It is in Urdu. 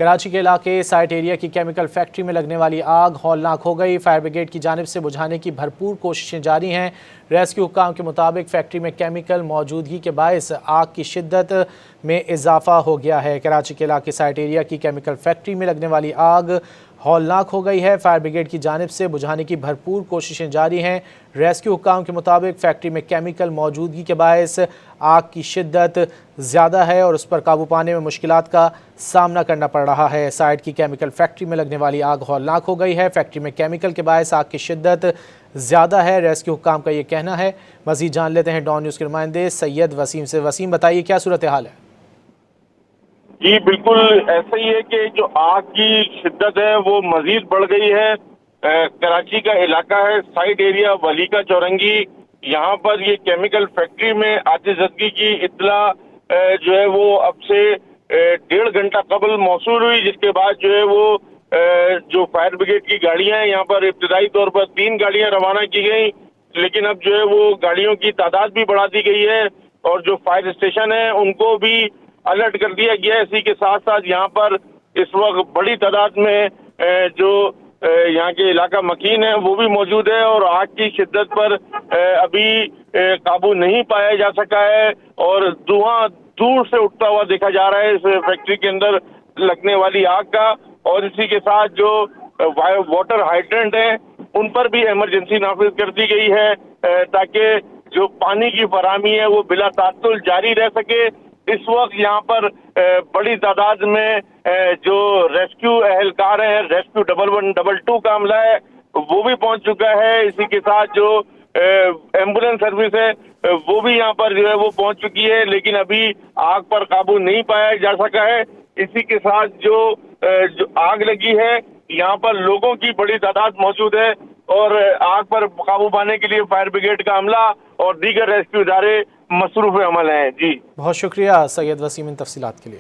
کراچی کے علاقے سائٹ ایریا کی کیمیکل فیکٹری میں لگنے والی آگ ہولناک ہو گئی۔ فائر بریگیڈ کی جانب سے بجھانے کی بھرپور کوششیں جاری ہیں۔ ریسکیو حکام کے مطابق فیکٹری میں کیمیکل موجودگی کے باعث آگ کی شدت میں اضافہ ہو گیا ہے۔ کراچی کے علاقے سائٹ ایریا کی کیمیکل فیکٹری میں لگنے والی آگ ہولناک ہو گئی ہے۔ فائر بریگیڈ کی جانب سے بجھانے کی بھرپور کوششیں جاری ہیں۔ ریسکیو حکام کے مطابق فیکٹری میں کیمیکل موجودگی کے باعث آگ کی شدت زیادہ ہے اور اس پر قابو پانے میں مشکلات کا سامنا کرنا پڑ رہا ہے۔ سائٹ کی کیمیکل فیکٹری میں لگنے والی آگ ہولناک ہو گئی ہے۔ فیکٹری میں کیمیکل کے باعث آگ کی شدت زیادہ ہے، ریسکیو حکام کا یہ کہنا ہے۔ مزید جان لیتے ہیں ڈان نیوز کے نمائندے سید وسیم سے۔ وسیم، بتائیے کیا صورتحال ہے؟ جی بالکل ایسا ہی ہے کہ جو آگ کی شدت ہے وہ مزید بڑھ گئی ہے۔ کراچی کا علاقہ ہے سائٹ ایریا ولی کا چورنگی، یہاں پر یہ کیمیکل فیکٹری میں آتش زدگی کی اطلاع جو ہے وہ اب سے 1.5 گھنٹہ قبل موصول ہوئی، جس کے بعد جو ہے وہ جو فائر بریگیڈ کی گاڑیاں ہیں یہاں پر ابتدائی طور پر 3 گاڑیاں روانہ کی گئیں، لیکن اب جو ہے وہ گاڑیوں کی تعداد بھی بڑھا دی گئی ہے اور جو فائر اسٹیشن ہے ان کو بھی الرٹ کر دیا گیا ہے۔ اسی کے ساتھ ساتھ یہاں پر اس وقت بڑی تعداد میں جو یہاں کے علاقہ مکین ہے وہ بھی موجود ہے اور آگ کی شدت پر ابھی قابو نہیں پایا جا سکا ہے اور دھواں دور سے اٹھتا ہوا دیکھا جا رہا ہے اس فیکٹری کے اندر لگنے والی آگ کا۔ اور اسی کے ساتھ جو واٹر ہائیڈرنٹ ہیں ان پر بھی ایمرجنسی نافذ کر دی گئی ہے تاکہ جو پانی کی فراہمی ہے وہ بلا تعطل جاری رہ سکے۔ اس وقت یہاں پر بڑی تعداد میں جو ریسکیو اہلکار ہیں، ریسکیو 112 کا عملہ ہے وہ بھی پہنچ چکا ہے۔ اسی کے ساتھ جو ایمبولینس سروس ہے وہ بھی یہاں پر جو ہے وہ پہنچ چکی ہے، لیکن ابھی آگ پر قابو نہیں پایا جا سکا ہے۔ اسی کے ساتھ جو آگ لگی ہے یہاں پر لوگوں کی بڑی تعداد موجود ہے اور آگ پر قابو پانے کے لیے فائر بریگیڈ کا عملہ اور دیگر ریسکیو ادارے مصروف عمل ہیں۔ جی بہت شکریہ سید وسیم ان تفصیلات کے لیے۔